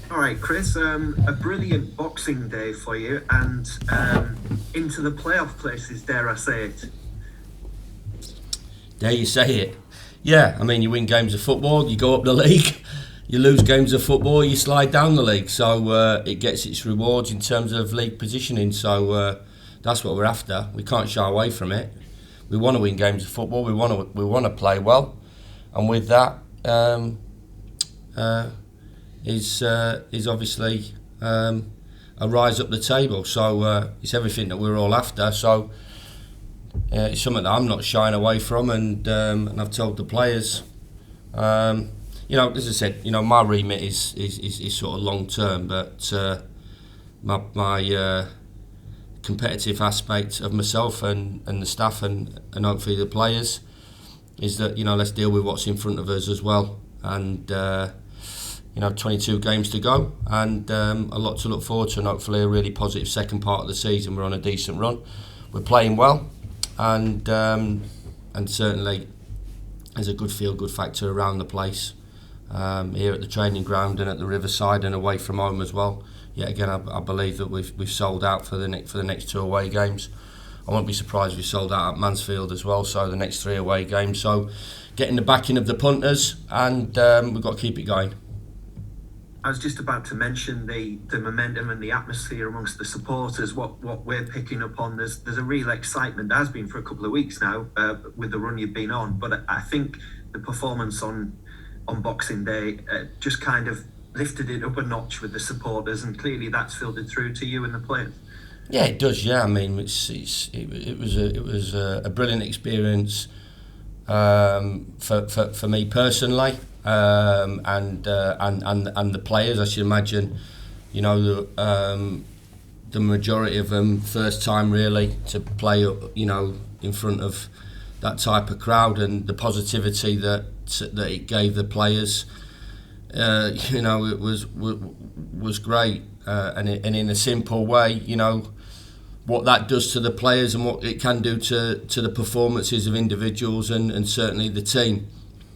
All right, Chris, a brilliant Boxing Day for you and into the playoff places, dare I say it. There you say it. Yeah, I mean, you win games of football, you go up the league. You lose games of football, you slide down the league. So it gets its rewards in terms of league positioning. So that's what we're after. We can't shy away from it. We want to win games of football. We want to play well, and with that uh, is obviously a rise up the table. So it's everything that we're all after. So it's something that I'm not shying away from, and I've told the players. As I said, my remit is sort of long term, but my competitive aspect of myself and the staff and hopefully the players is that let's deal with what's in front of us as well, and 22 games to go, and a lot to look forward to, and hopefully a really positive second part of the season. We're on a decent run, we're playing well, and certainly there's a good feel-good factor around the place, here at the training ground and at the riverside and away from home as well. Yet again, I believe that we've sold out for the next two away games. I won't be surprised if we sold out at Mansfield as well. So the next three away games. So getting the backing of the punters, and we've got to keep it going. I was just about to mention the momentum and the atmosphere amongst the supporters. What we're picking up on, there's a real excitement. There has been for a couple of weeks now, with the run you've been on. But I think the performance on Boxing Day just kind of lifted it up a notch with the supporters, and clearly that's filtered through to you and the players. Yeah, it does. Yeah, I mean, it was a brilliant experience, for me personally, and the players. I should imagine, the majority of them first time really to play, in front of that type of crowd, and the positivity that it gave the players. It was great, and in a simple way, what that does to the players and what it can do to the performances of individuals and certainly the team.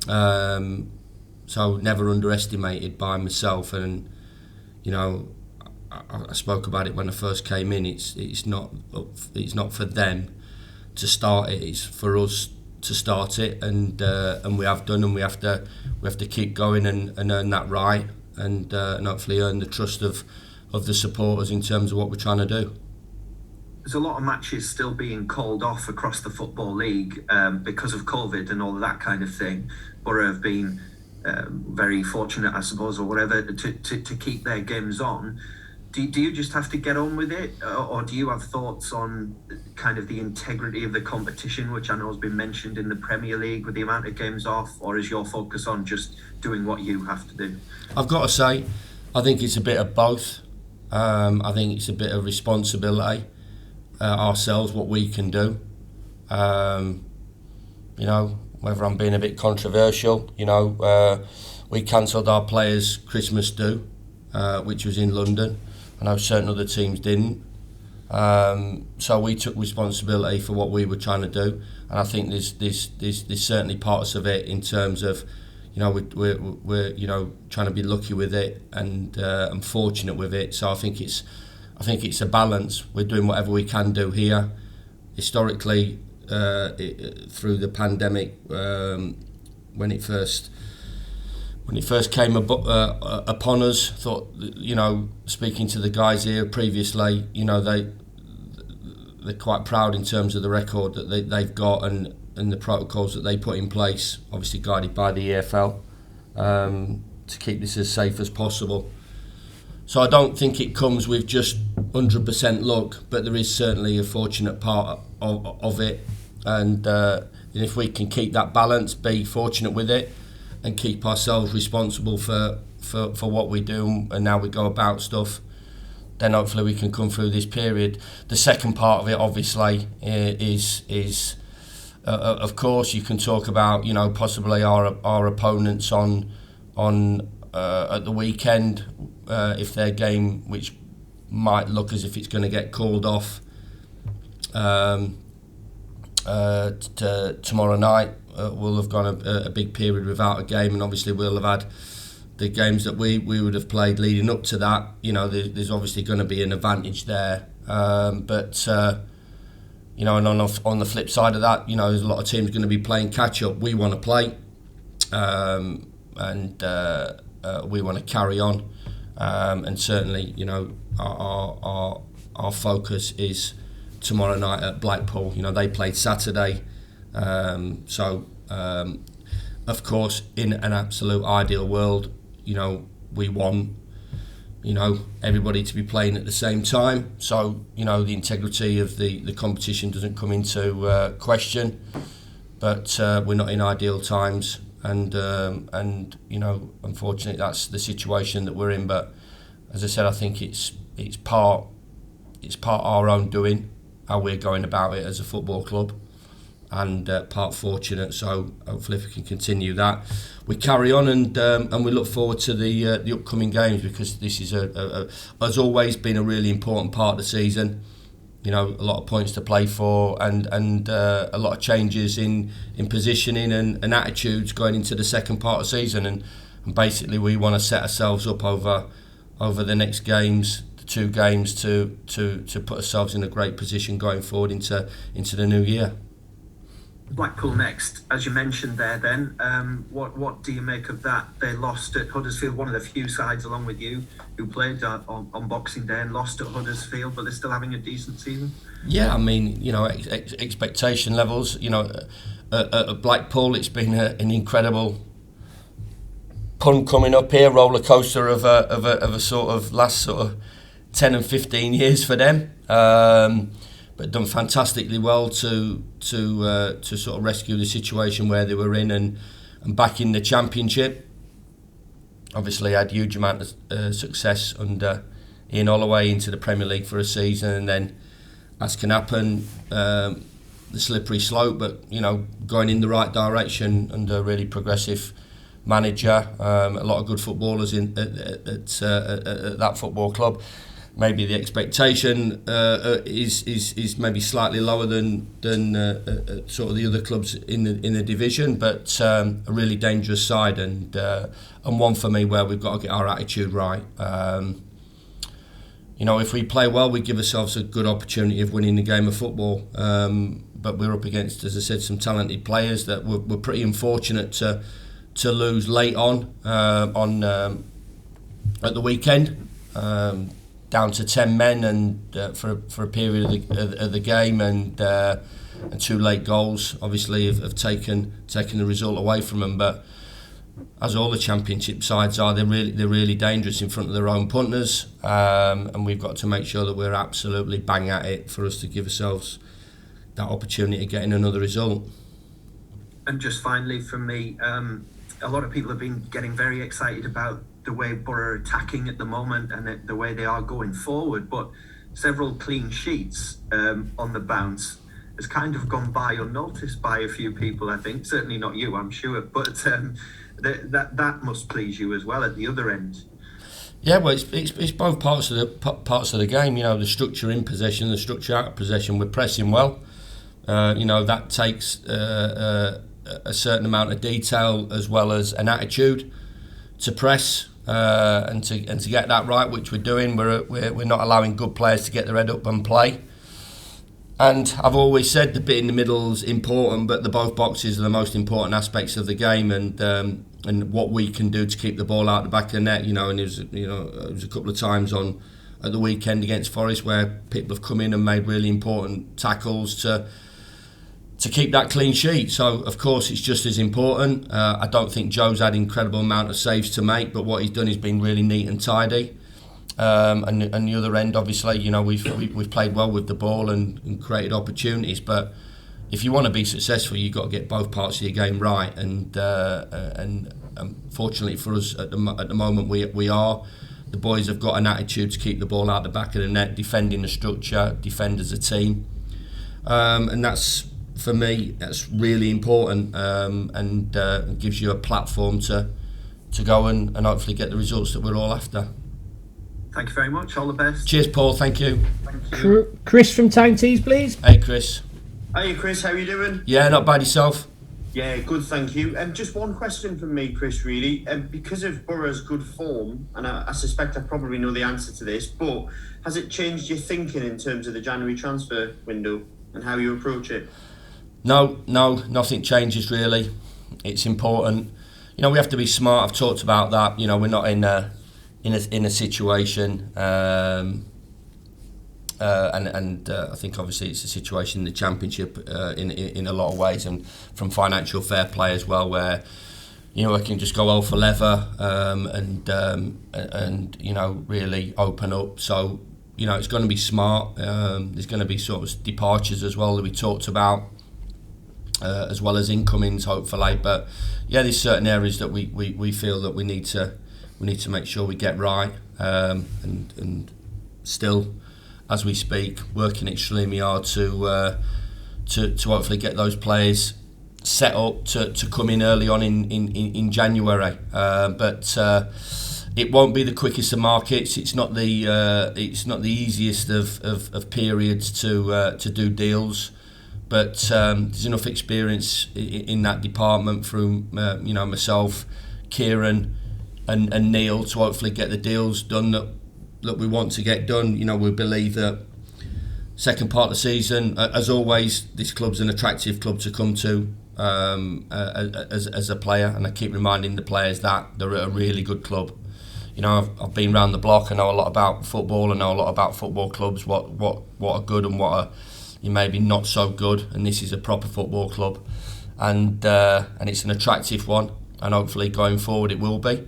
So never underestimated by myself, and I spoke about it when I first came in. It's not for them to start it. It's for us to start it, and we have done, and we have to keep going and earn that right, and hopefully earn the trust of the supporters in terms of what we're trying to do. There's a lot of matches still being called off across the Football League because of COVID and all of that kind of thing. Boro have been very fortunate, I suppose, or whatever, to keep their games on. Do you just have to get on with it, or do you have thoughts on kind of the integrity of the competition, which I know has been mentioned in the Premier League with the amount of games off, or is your focus on just doing what you have to do? I've got to say, I think it's a bit of both. I think it's a bit of responsibility, ourselves, what we can do. Whether I'm being a bit controversial, we cancelled our players' Christmas do, which was in London. I know certain other teams didn't. So we took responsibility for what we were trying to do, and I think there's certainly parts of it in terms of, we're trying to be lucky with it and fortunate with it. So I think it's a balance. We're doing whatever we can do here. Historically, through the pandemic, when it first came upon us, thought, speaking to the guys here previously, they're quite proud in terms of the record that they've got and the protocols that they put in place, obviously guided by the EFL, to keep this as safe as possible. So I don't think it comes with just 100% luck, but there is certainly a fortunate part of it, and if we can keep that balance, be fortunate with it, and keep ourselves responsible for what we do and how we go about stuff, then hopefully we can come through this period. The second part of it, obviously, is of course you can talk about possibly our opponents on at the weekend, if their game, which might look as if it's going to get called off tomorrow night, we'll have gone a big period without a game, and obviously we'll have had the games that we would have played leading up to that, there's obviously going to be an advantage there. But and on the flip side of that, there's a lot of teams going to be playing catch up. We want to play, and we want to carry on, and certainly, our focus is tomorrow night at Blackpool. They played Saturday, of course, in an absolute ideal world, we want, everybody to be playing at the same time. So, the integrity of the competition doesn't come into question. But we're not in ideal times, and unfortunately, that's the situation that we're in. But as I said, I think it's part our own doing, how we're going about it as a football club, and part fortunate. So hopefully, if we can continue that, we carry on, and we look forward to the upcoming games, because this is has always been a really important part of the season. A lot of points to play for, and a lot of changes in positioning and attitudes going into the second part of the season, and basically we want to set ourselves up over the next games, the 2 games, to put ourselves in a great position going forward into the new year. Blackpool next, as you mentioned there. Then, what do you make of that? They lost at Huddersfield, one of the few sides, along with you, who played on Boxing Day and lost at Huddersfield, but they're still having a decent season. Yeah, I mean, expectation levels. At Blackpool, it's been an incredible, pun coming up here, roller coaster of a sort of last sort of 10 and 15 years for them. But done fantastically well to sort of rescue the situation where they were in and back in the Championship. Obviously had huge amount of success under Ian Holloway into the Premier League for a season, and then, as can happen, the slippery slope, but going in the right direction under a really progressive manager. A lot of good footballers at that football club. Maybe the expectation is maybe slightly lower than sort of the other clubs in the division, but a really dangerous side, and one for me where we've got to get our attitude right. If we play well, we give ourselves a good opportunity of winning the game of football. But we're up against, as I said, some talented players that we're pretty unfortunate to lose late on at the weekend. Down to 10 men, and for a period of the game, and 2 late goals obviously have taken the result away from them. But as all the Championship sides are, they're really dangerous in front of their own punters, and we've got to make sure that we're absolutely bang at it for us to give ourselves that opportunity of getting another result. And just finally from me, a lot of people have been getting very excited about the way Boro are attacking at the moment, and the way they are going forward, but several clean sheets on the bounce has kind of gone by unnoticed by a few people, I think. Certainly not you, I'm sure, but that must please you as well at the other end. Yeah, well, it's both parts of the game. The structure in possession, the structure out of possession. We're pressing well. That takes a certain amount of detail as well as an attitude to press. And to get that right, which we're doing. We're not allowing good players to get their head up and play. And I've always said the bit in the middle is important, but the both boxes are the most important aspects of the game, and what we can do to keep the ball out the back of the net. And it was a couple of times at the weekend against Forest where people have come in and made really important tackles to keep that clean sheet. So of course it's just as important. I don't think Joe's had an incredible amount of saves to make, but what he's done is been really neat and tidy. And the other end, obviously, we've played well with the ball and created opportunities. But if you want to be successful, you've got to get both parts of your game right. And fortunately for us at the moment, we are. The boys have got an attitude to keep the ball out the back of the net, defending the structure, defend as a team, and that's. For me, that's really important, and gives you a platform to go and hopefully get the results that we're all after. Thank you very much. All the best. Cheers, Paul. Thank you. Thank you. Chris from Town Tees, please. Hey, Chris. Hey, Chris. How are you doing? Yeah, not bad. Yourself? Yeah, good, thank you. Just one question from me, Chris, really. Because of Boro's good form, and I suspect I probably know the answer to this, but has it changed your thinking in terms of the January transfer window and how you approach it? No, nothing changes really. It's important. We have to be smart. I've talked about that. We're not in a situation, and I think obviously it's a situation in the Championship in a lot of ways, and from financial fair play as well, where I can just go all for leather, and really open up. So it's going to be smart. There's going to be sort of departures as well that we talked about. As well as incomings, hopefully. But yeah, there's certain areas that we feel that we need to make sure we get right, and still, as we speak, working extremely hard to hopefully get those players set up to come in early on in January. But it won't be the quickest of markets. It's not the easiest of periods to do deals. But there's enough experience in that department through myself, Kieran, and Neil to hopefully get the deals done that we want to get done. We believe that second part of the season, as always, this club's an attractive club to come to as a player, and I keep reminding the players that they're a really good club. I've been around the block. I know a lot about football. I know a lot about football clubs. What are good and what are maybe not so good, and this is a proper football club, and it's an attractive one, and hopefully going forward it will be,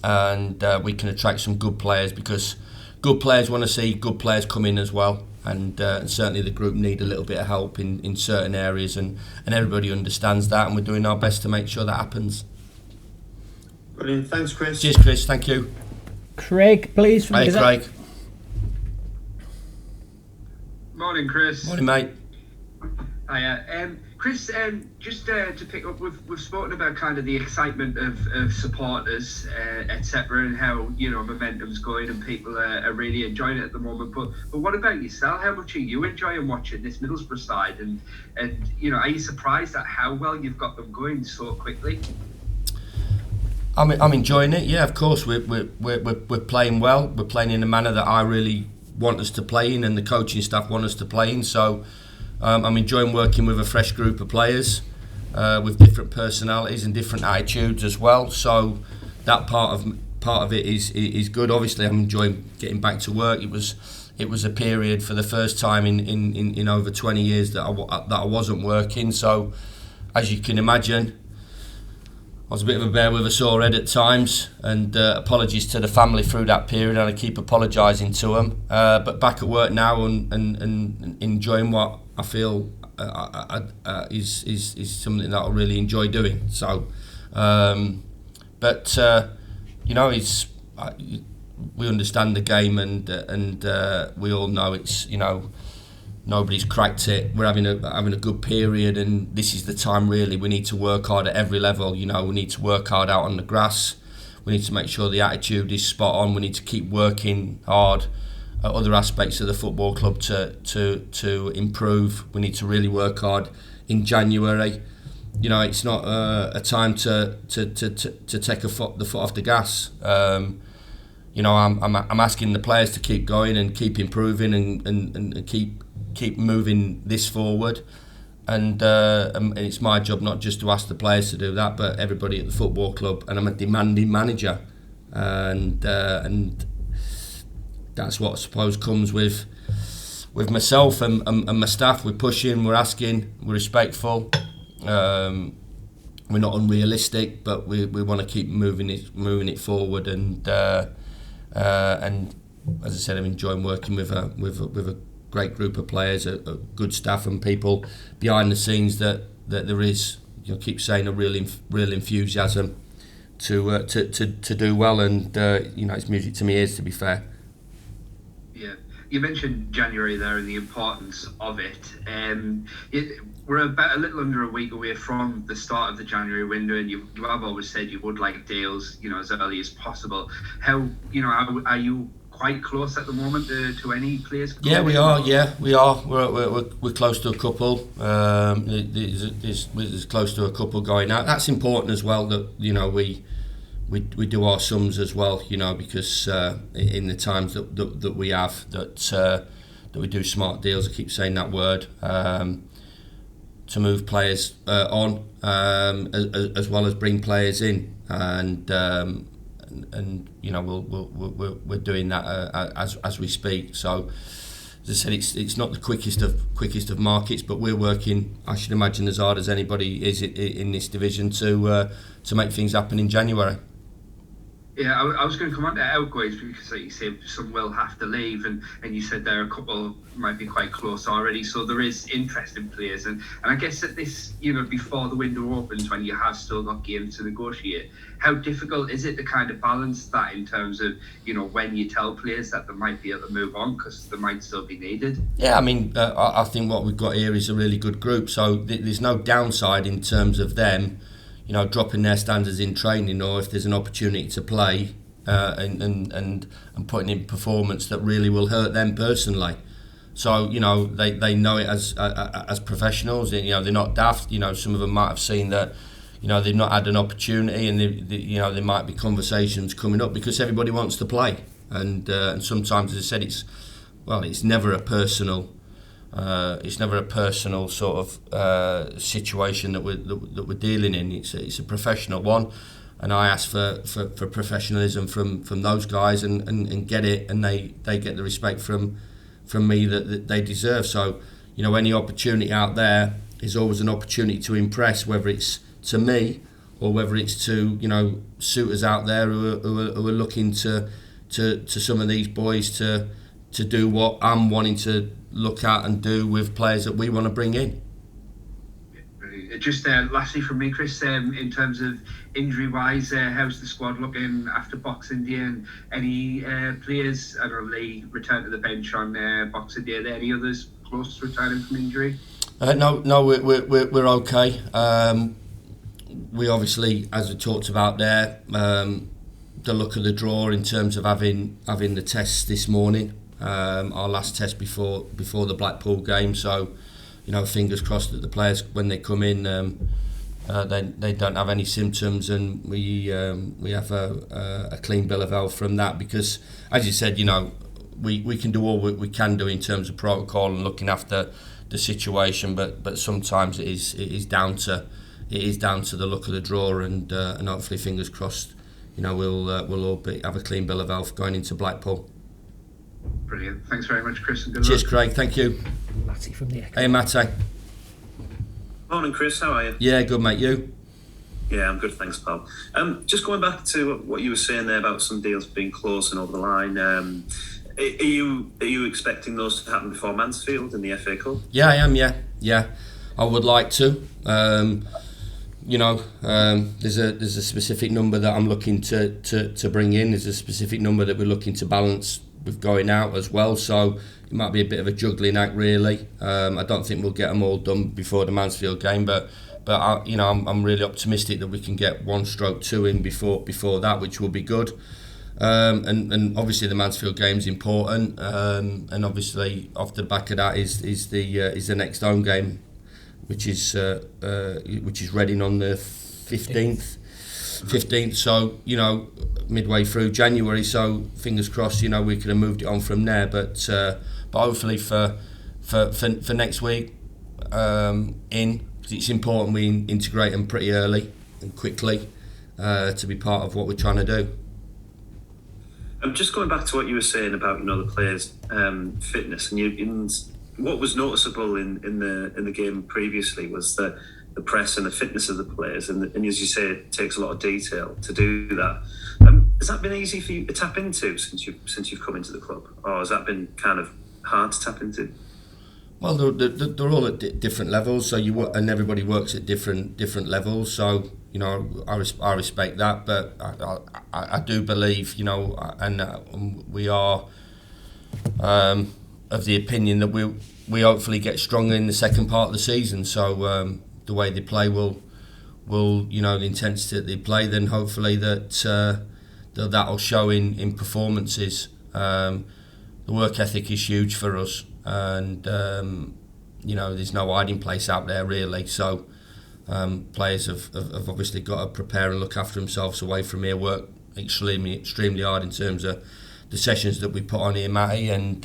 and we can attract some good players, because good players want to see good players come in as well, and certainly the group need a little bit of help in certain areas, and everybody understands that, and we're doing our best to make sure that happens. Brilliant, thanks Chris. Cheers Chris, thank you. Craig, please. Hey Craig. Morning, Chris. Morning, mate. Hiya. Chris, just to pick up, we've spoken about kind of the excitement of supporters, etc., and how momentum's going and people are really enjoying it at the moment. But what about yourself? How much are you enjoying watching this Middlesbrough side? And are you surprised at how well you've got them going so quickly? I'm enjoying it. Yeah, of course. We're playing well. We're playing in a manner that I really want us to play in, and the coaching staff want us to play in. So I'm enjoying working with a fresh group of players with different personalities and different attitudes as well. So that part of it is good. Obviously, I'm enjoying getting back to work. It was a period for the first time in over 20 years that I wasn't working. So as you can imagine, I was a bit of a bear with a sore head at times, and apologies to the family through that period, and I keep apologising to them. But back at work now and enjoying what I feel is something that I really enjoy doing. So, it's we understand the game, and we all know it's nobody's cracked it. We're having a good period, and this is the time really we need to work hard at every level. We need to work hard out on the grass. We need to make sure the attitude is spot on. We need to keep working hard at other aspects of the football club to improve. We need to really work hard in January. It's not a time to take the foot off the gas. I'm asking the players to keep going and keep improving and keep moving this forward, and it's my job not just to ask the players to do that, but everybody at the football club. And I'm a demanding manager, and that's what I suppose comes with myself and my staff. We're pushing, we're asking, we're respectful. We're not unrealistic, but we want to keep moving it forward. And as I said, I'm enjoying working with a great group of players, a good staff, and people behind the scenes that there is, keep saying, a real enthusiasm to do well, and it's music to my ears, to be fair. Yeah, you mentioned January there and the importance of it. We're about a little under a week away from the start of the January window, and you have always said you would like deals, as early as possible. How are you quite close at the moment to any players? Yeah, we are. Yeah, we are. We're close to a couple. There's close to a couple going out. That's important as well. That we do our sums as well. Because in the times that we have that we do smart deals. I keep saying that word. To move players on, as well as bring players in, and we're doing that as we speak. So, as I said, it's not the quickest of markets, but we're working, I should imagine, as hard as anybody is in this division to make things happen in January. Yeah, I was going to come on to outgoings because, like you said, some will have to leave, and you said there are a couple might be quite close already. So there is interest in players, and I guess at this, before the window opens, when you have still got games to negotiate, how difficult is it to kind of balance that in terms of when you tell players that they might be able to move on because they might still be needed? Yeah, I mean, I think what we've got here is a really good group. So there's no downside in terms of them. Dropping their standards in training, or if there's an opportunity to play and putting in performance that really will hurt them personally. So they know it as professionals. They're not daft. Some of them might have seen that they've not had an opportunity, and there might be conversations coming up because everybody wants to play. And sometimes, as I said, it's never a personal. It's never a personal sort of situation that we're dealing in. It's a professional one, and I ask for professionalism from those guys and get it, and they get the respect from me that they deserve. So any opportunity out there is always an opportunity to impress, whether it's to me or whether it's to suitors out there who are looking to some of these boys to do what I'm wanting to look at and do with players that we want to bring in. Just lastly from me, Chris, in terms of injury-wise, how's the squad looking after Boxing Day? And any players, I don't know, Lee returned to the bench on Boxing Day. Are there any others close to returning from injury? No, we're okay. We obviously, as we talked about there, the luck of the draw in terms of having the tests this morning. Our last test before the Blackpool game, so fingers crossed that the players, when they come in, they don't have any symptoms, and we have a clean bill of health from that, because as you said, we can do all we can do in terms of protocol and looking after the situation, but sometimes it is down to the luck of the draw, and hopefully, fingers crossed, we'll all have a clean bill of health going into Blackpool. Brilliant. Thanks very much, Chris, and good Cheers, luck. Craig. Thank you. Matty from the Echo. Hey, Matty. Morning, Chris. How are you? Yeah, good, mate. You? Yeah, I'm good, thanks, pal. Just going back to what you were saying there about some deals being close and over the line. Are you expecting those to happen before Mansfield in the FA Cup? Yeah, I am. Yeah. I would like to. There's a specific number that I'm looking to bring in. There's a specific number that we're looking to balance with going out as well. So it might be a bit of a juggling act, really. I don't think we'll get them all done before the Mansfield game, but I'm really optimistic that we can get 1/2 in before that, which will be good. And obviously the Mansfield game's important. And obviously off the back of that is the next home game, which is Reading on the 15th. So midway through January. So fingers crossed, we could have moved it on from there. But hopefully for next week, it's important we integrate them pretty early and quickly to be part of what we're trying to do. Just going back to what you were saying about the players' fitness, and what was noticeable in the game previously was the press and the fitness of the players, and as you say, it takes a lot of detail to do that. Has that been easy for you to tap into since you've come into the club, or has that been kind of hard to tap into? Well, they're all at different levels, so and everybody works at different levels. So I respect that, but I do believe and we are of the opinion that we hopefully get stronger in the second part of the season. So the way they play will the intensity that they play, then hopefully that'll show in performances. The work ethic is huge for us, and there's no hiding place out there really. So players have obviously got to prepare and look after themselves away from here. Work extremely hard in terms of the sessions that we put on here, Matty, and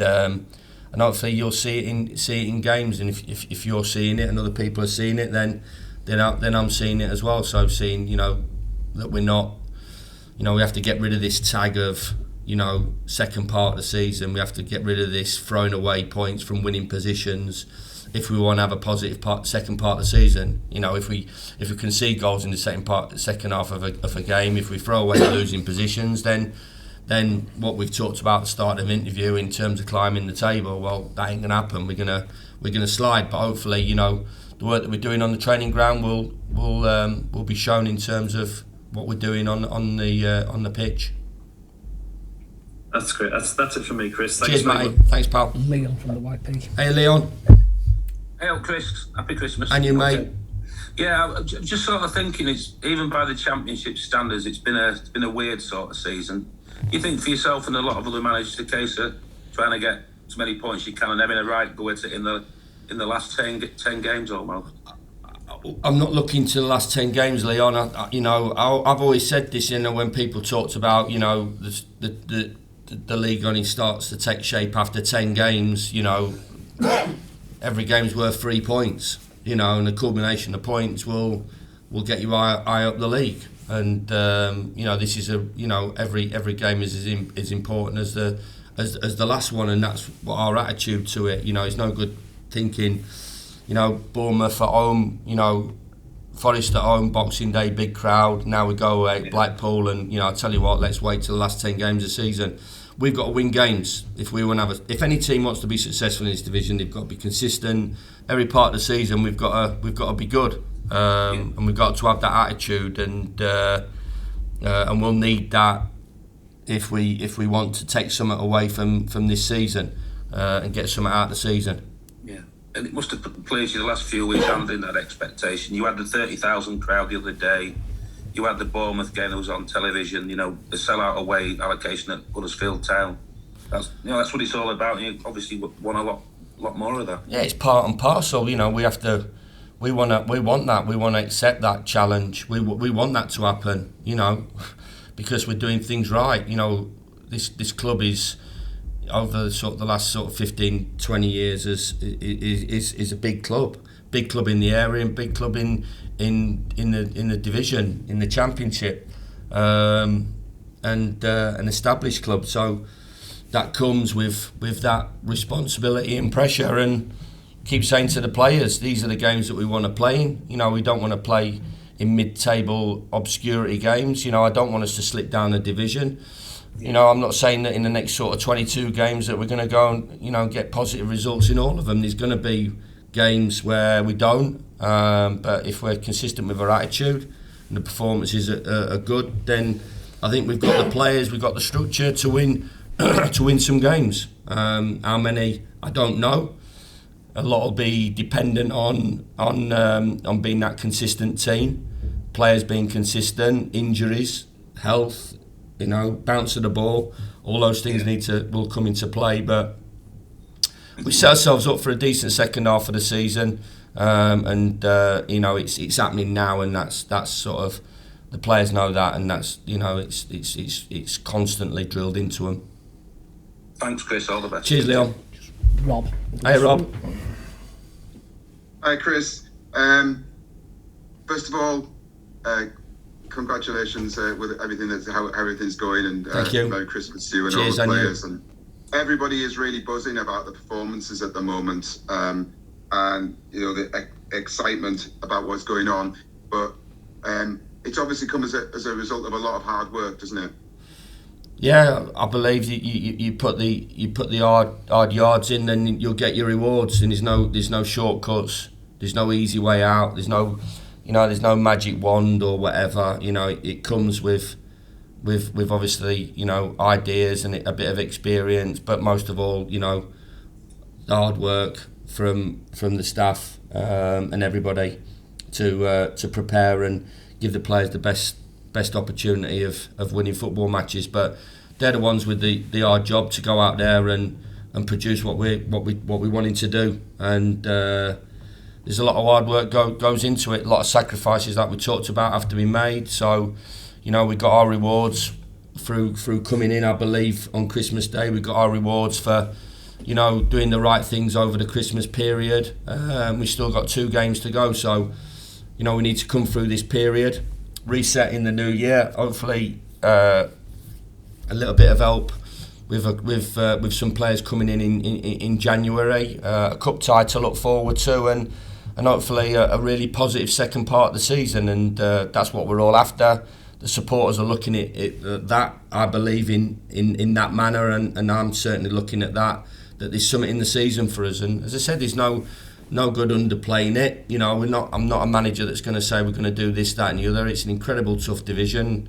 hopefully you'll see it in games. And if you're seeing it and other people are seeing it, then I'm seeing it as well. So seeing that we're not, we have to get rid of this tag of second part of the season. We have to get rid of this throwing away points from winning positions if we want to have a positive second part of the season. If we concede goals in the second half of a game, if we throw away losing positions, then what we've talked about at the start of the interview in terms of climbing the table, well, that ain't gonna happen. We're gonna slide. But hopefully, the work that we're doing on the training ground will be shown in terms of what we're doing on the pitch. That's great. That's it for me, Chris. Thanks, cheers, Matty. Thanks, pal. Leon from the YP. Hey, Leon. Hey, Chris. Happy Christmas. And you, mate. Yeah, I'm just sort of thinking, it's even by the Championship standards, it's been a weird sort of season. You think for yourself and a lot of other managers, the case of trying to get as many points you can and having a right go at it in the last 10 games almost? I'm not looking to the last 10 games, Leon. I've always said this, when people talked about, the league only starts to take shape after 10 games, every game's worth 3 points, and the culmination of points will get you high up the league. And this is every game is as important as the last one, and that's what our attitude to it. It's no good thinking, Bournemouth at home, Forest at home, Boxing Day, big crowd. Now we go away, Blackpool, and I tell you what, let's wait till the last 10 games of the season. We've got to win games if we want to have. If any team wants to be successful in this division, they've got to be consistent. Every part of the season, we've got to be good, and we've got to have that attitude, and we'll need that if we want to take something away from this season and get something out of the season. Yeah, and it must have pleased you the last few weeks handling that expectation. You had the 30,000 crowd the other day. You had the Bournemouth game that was on television. The sellout away allocation at Huddersfield Town. That's what it's all about. You obviously want a lot more of that. Yeah, it's part and parcel. We want that. We want to accept that challenge. We want that to happen. Because we're doing things right. This club is, over the last 15, 20 years, is a big club in the area, and big club in the division, in the Championship, and an established club. So that comes with that responsibility and pressure. And keep saying to the players, these are the games that we want to play in. We don't want to play in mid-table obscurity games. I don't want us to slip down the division. I'm not saying that in the next 22 games that we're going to go and get positive results in all of them. There's going to be games where we don't, but if we're consistent with our attitude and the performances are good, then I think we've got the players, we've got the structure to win some games. How many, I don't know. A lot will be dependent on being that consistent team, players being consistent, injuries, health, bounce of the ball, all those things will come into play. But we set ourselves up for a decent second half of the season, and it's happening now, and that's sort of, the players know that, and that's it's constantly drilled into them. Thanks, Chris. All the best. Cheers, Leon. Rob. Hey, Rob. Hi, Chris. First of all, congratulations with everything how everything's going, and thank you. Merry Christmas to you and cheers, all the players. And everybody is really buzzing about the performances at the moment, and the excitement about what's going on. But it's obviously come as a result of a lot of hard work, doesn't it? Yeah, I believe you put the hard yards in, then you'll get your rewards. And there's no shortcuts. There's no easy way out. There's no magic wand or whatever. It comes with obviously ideas and a bit of experience, but most of all the hard work from the staff and everybody to prepare and give the players the best opportunity of winning football matches. But they're the ones with the hard job to go out there and produce what we wanting to do. And there's a lot of hard work goes into it. A lot of sacrifices that we talked about have to be made. So, we got our rewards through coming in. I believe on Christmas Day we got our rewards for doing the right things over the Christmas period. We still got 2 games to go, so we need to come through this period, reset in the new year. Hopefully, a little bit of help with some players coming in January, a cup tie to look forward to, and hopefully a really positive second part of the season. And that's what we're all after. The supporters are looking at that. I believe in that manner, and I'm certainly looking at that there's something in the season for us. And as I said, there's no good underplaying it. I'm not a manager that's going to say we're going to do this, that, and the other. It's an incredible tough division.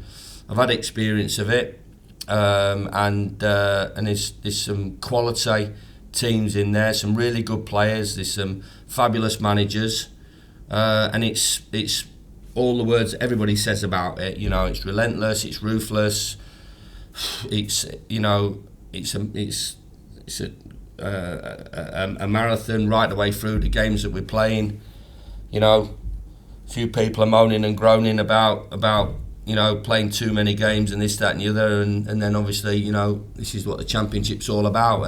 I've had experience of it, and there's some quality teams in there, some really good players. There's some fabulous managers, and it's all the words everybody says about it. It's relentless, it's ruthless, it's a marathon right the way through the games that we're playing. A few people are moaning and groaning about playing too many games and this, that, and the other, and then obviously this is what the championship's all about,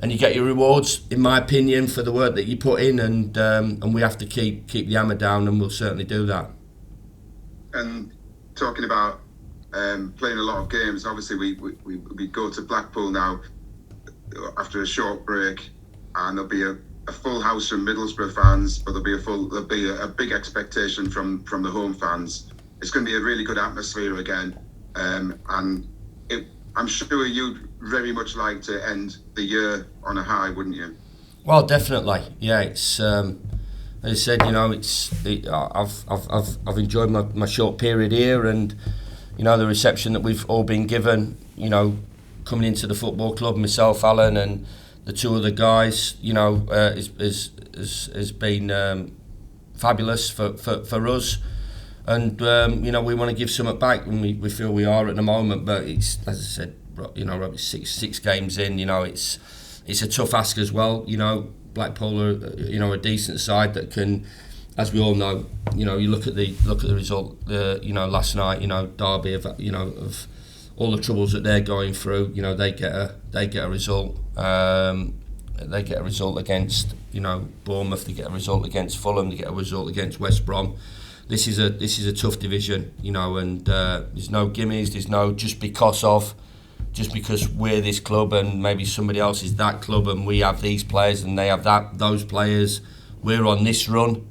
and you get your rewards, in my opinion, for the work that you put in, and we have to keep the hammer down, and we'll certainly do that. And talking about playing a lot of games, obviously we go to Blackpool now after a short break, and there'll be a full house from Middlesbrough fans, but there'll be a big expectation from the home fans. It's going to be a really good atmosphere again, and I'm sure you'd very much like to end the year on a high, wouldn't you? Well, definitely, yeah. It's as I said, I've enjoyed my short period here, and the reception that we've all been given, coming into the football club, myself, Alan, and the 2 other guys, has been fabulous for us. And we want to give something back, and we feel we are at the moment. But it's, as I said, six games in. It's a tough ask as well. Blackpool are a decent side that can, as we all know. You look at the result. Last night. Derby of all the troubles that they're going through. They get a result. They get a result against Bournemouth. They get a result against Fulham. They get a result against West Brom. This is a tough division, and there's no gimmies. There's no just because we're this club and maybe somebody else is that club, and we have these players and they have those players. We're on this run,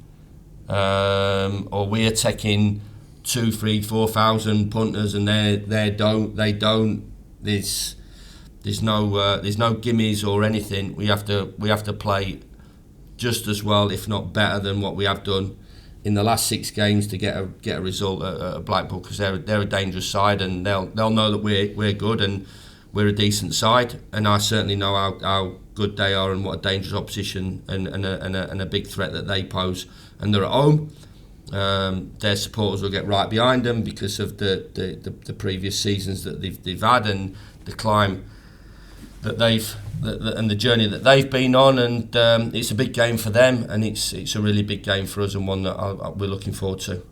or we're taking 2, 3, 4,000 punters and they don't. There's no gimmies or anything. We have to play just as well, if not better, than what we have done in the last 6 games to get a result at Blackpool, because they're a dangerous side, and they'll know that we're good and we're a decent side, and I certainly know how good they are and what a dangerous opposition and a big threat that they pose. And they're at home. Their supporters will get right behind them because of the previous seasons that they've had, and the climb that and the journey that they've been on, and it's a big game for them, and it's a really big game for us, and one that we're looking forward to.